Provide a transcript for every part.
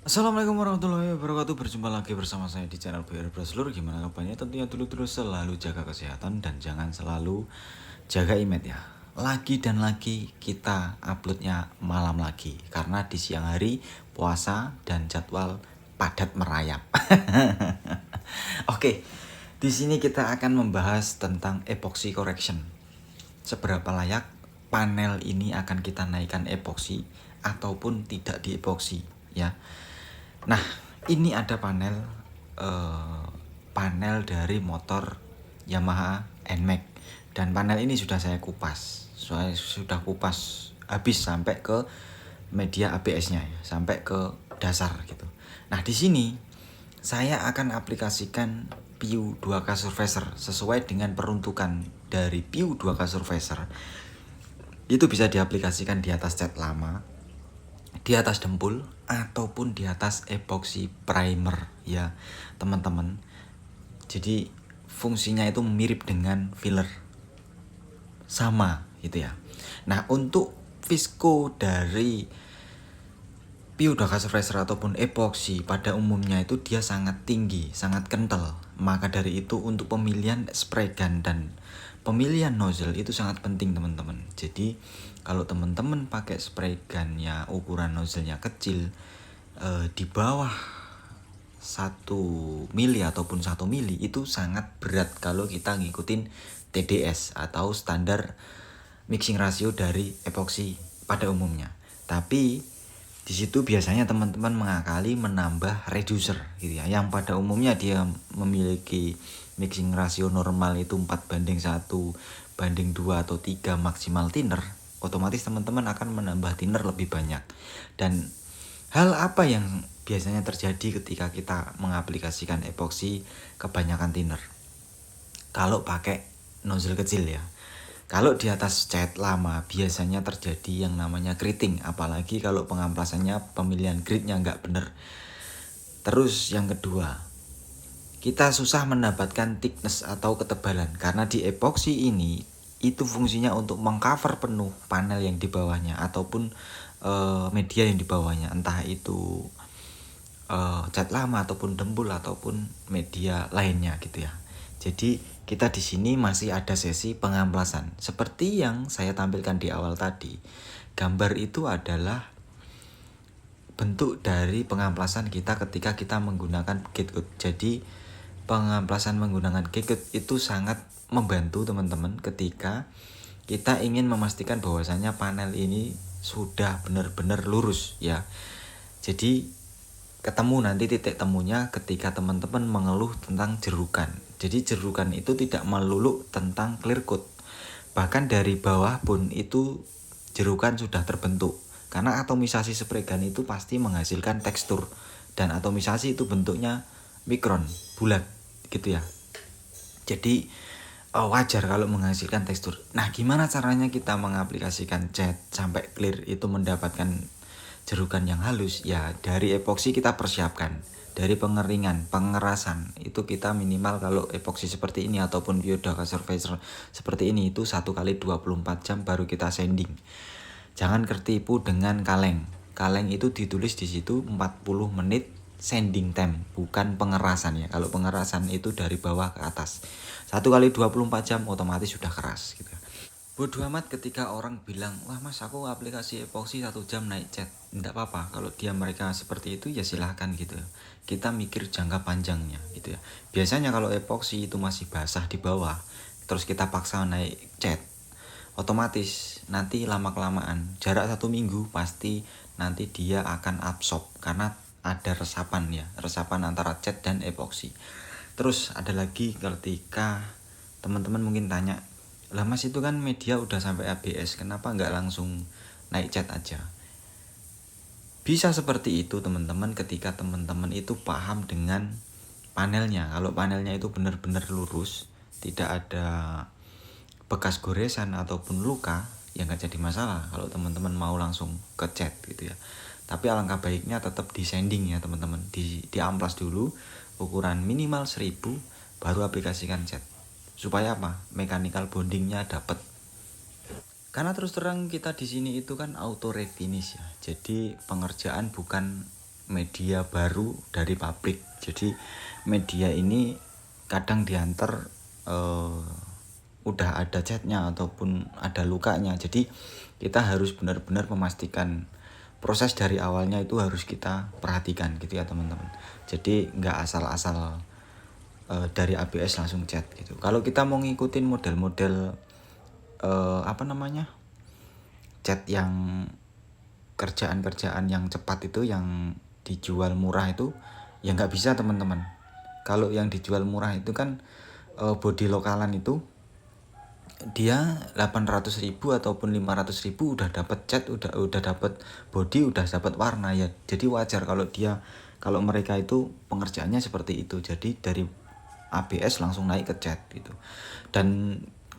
Assalamualaikum warahmatullahi wabarakatuh. Berjumpa lagi bersama saya di channel BR Braslur. Gimana kabarnya? Tentunya dulu selalu jaga kesehatan dan jangan selalu jaga image ya. Lagi dan lagi kita uploadnya malam lagi karena di siang hari puasa dan jadwal padat merayap. Oke, di sini kita akan membahas tentang epoxy correction. Seberapa layak panel ini akan kita naikkan epoxy ataupun tidak di epoxy ya. Nah, ini ada panel dari motor Yamaha NMAX dan panel ini sudah saya kupas. Saya sudah kupas habis sampai ke media ABS-nya ya, sampai ke dasar gitu. Nah, di sini saya akan aplikasikan PIU 2K Surfacer sesuai dengan peruntukan dari PIU 2K Surfacer. Itu bisa diaplikasikan di atas cat lama, di atas dempul ataupun di atas epoxy primer ya teman-teman. Jadi fungsinya itu mirip dengan filler, sama gitu ya. Nah, untuk visco dari PIU 2K Surfacer ataupun epoxy pada umumnya itu dia sangat tinggi, sangat kental. Maka dari itu untuk pemilihan spray gun dan pemilihan nozzle itu sangat penting teman-teman. Jadi kalau teman-teman pakai spray gunnya ukuran nozzle-nya kecil, di bawah 1 mili ataupun 1 mili itu sangat berat kalau kita ngikutin TDS atau standar mixing ratio dari epoxy pada umumnya. Tapi di situ biasanya teman-teman mengakali menambah reducer gitu ya, yang pada umumnya dia memiliki mixing ratio normal itu 4:1 banding 2 atau 3 maksimal thinner. Otomatis teman-teman akan menambah thinner lebih banyak. Dan hal apa yang biasanya terjadi ketika kita mengaplikasikan epoxy kebanyakan thinner? Kalau pakai nozzle kecil ya. Kalau di atas cat lama biasanya terjadi yang namanya gritting, apalagi kalau pengamplasannya pemilihan gritnya nggak bener. Terus yang kedua, kita susah mendapatkan thickness atau ketebalan karena di epoxy ini itu fungsinya untuk mengcover penuh panel yang di bawahnya ataupun media yang di bawahnya, entah itu cat lama ataupun dempul ataupun media lainnya gitu ya. Jadi kita di sini masih ada sesi pengamplasan. Seperti yang saya tampilkan di awal tadi, gambar itu adalah bentuk dari pengamplasan kita ketika kita menggunakan Getgood. Jadi pengamplasan menggunakan Getgood itu sangat membantu teman-teman ketika kita ingin memastikan bahwasannya panel ini sudah benar-benar lurus ya. Jadi ketemu nanti titik temunya ketika teman-teman mengeluh tentang jerukan. Jadi jerukan itu tidak melulu tentang clear coat. Bahkan dari bawah pun itu jerukan sudah terbentuk. Karena atomisasi spray gun itu pasti menghasilkan tekstur. Dan atomisasi itu bentuknya mikron, bulat gitu ya. Jadi wajar kalau menghasilkan tekstur. Nah, gimana caranya kita mengaplikasikan cat sampai clear itu mendapatkan jerukan yang halus? Ya dari epoxy kita persiapkan, dari pengeringan, pengerasan itu kita minimal kalau epoxy seperti ini ataupun PIU 2K Surfacer seperti ini itu 1x24 jam baru kita sanding. Jangan tertipu dengan kaleng. Kaleng itu ditulis di situ 40 menit sanding time, bukan pengerasan ya. Kalau pengerasan itu dari bawah ke atas. 1x24 jam otomatis sudah keras gitu. Bodoh amat ketika orang bilang, wah mas aku aplikasi epoxy 1 jam naik cat. Tidak apa-apa, kalau mereka seperti itu ya silahkan gitu. Kita mikir jangka panjangnya gitu ya. Biasanya kalau epoxy itu masih basah di bawah, terus kita paksa naik cat, otomatis nanti lama-kelamaan, jarak 1 minggu pasti nanti dia akan absorb. Karena ada resapan ya, resapan antara cat dan epoxy. Terus ada lagi ketika teman-teman mungkin tanya, lah mas itu kan media udah sampai ABS, kenapa nggak langsung naik cat aja? Bisa seperti itu teman-teman ketika teman-teman itu paham dengan panelnya. Kalau panelnya itu benar-benar lurus, tidak ada bekas goresan ataupun luka, ya nggak jadi masalah kalau teman-teman mau langsung ke cat gitu ya. Tapi alangkah baiknya tetap di sanding ya teman-teman, di amplas dulu ukuran minimal 1000 baru aplikasikan cat. Supaya apa? Mechanical bondingnya dapat. Karena terus terang kita di sini itu kan auto refinish ya. Jadi pengerjaan bukan media baru dari pabrik. Jadi media ini kadang diantar udah ada catnya ataupun ada lukanya. Jadi kita harus benar-benar memastikan proses dari awalnya itu harus kita perhatikan gitu ya teman-teman. Jadi nggak asal-asal dari ABS langsung cat gitu. Kalau kita mau ngikutin model-model cat yang kerjaan-kerjaan yang cepat itu, yang dijual murah itu, ya nggak bisa teman-teman. Kalau yang dijual murah itu kan body lokalan itu dia 800.000 ataupun 500.000 udah dapat cat, udah dapat body, udah dapat warna ya. Jadi wajar kalau mereka itu pengerjaannya seperti itu. Jadi dari ABS langsung naik ke cat gitu. Dan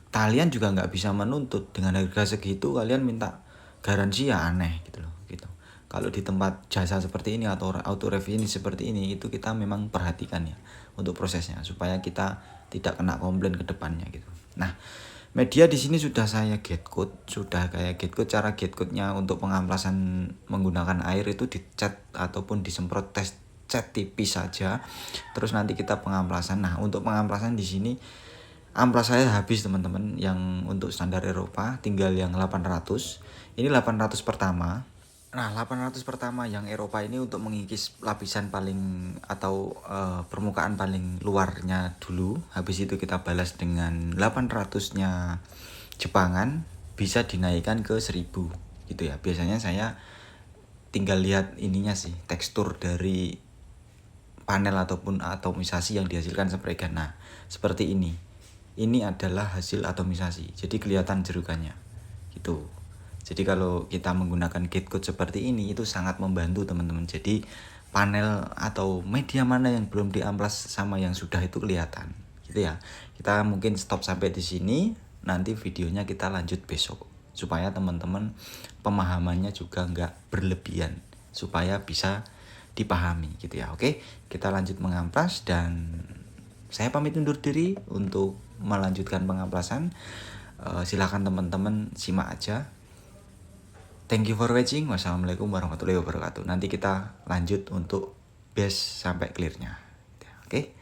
kalian juga nggak bisa menuntut dengan harga segitu kalian minta garansi, ya aneh gitu loh gitu. Kalau di tempat jasa seperti ini atau auto review seperti ini, itu kita memang perhatikan ya untuk prosesnya supaya kita tidak kena komplain ke depannya gitu. Nah, media di sini sudah saya get code, sudah kayak get code. Cara get code-nya untuk pengamplasan menggunakan air itu dicat ataupun disemprot cat tipis saja. Terus nanti kita pengamplasan. Nah, untuk pengamplasan di sini amplas saya habis teman-teman, yang untuk standar Eropa tinggal yang 800. Ini 800 pertama. Nah, 800 pertama yang Eropa ini untuk mengikis lapisan paling atau permukaan paling luarnya dulu. Habis itu kita balas dengan 800-nya Jepangan, bisa dinaikkan ke 1000 gitu ya. Biasanya saya tinggal lihat ininya sih, tekstur dari panel ataupun atomisasi yang dihasilkan spray gun. Nah, seperti ini. Ini adalah hasil atomisasi. Jadi kelihatan jerukannya. Gitu. Jadi kalau kita menggunakan gate code seperti ini itu sangat membantu teman-teman. Jadi panel atau media mana yang belum diamplas sama yang sudah itu kelihatan. Gitu ya. Kita mungkin stop sampai di sini. Nanti videonya kita lanjut besok. Supaya teman-teman pemahamannya juga nggak berlebihan. Supaya bisa dipahami gitu ya. Oke, kita lanjut mengamplas dan saya pamit undur diri untuk melanjutkan pengamplasan. Silakan teman-teman simak aja. Thank you for watching. Wassalamualaikum warahmatullahi wabarakatuh. Nanti kita lanjut untuk base sampai clearnya. Oke.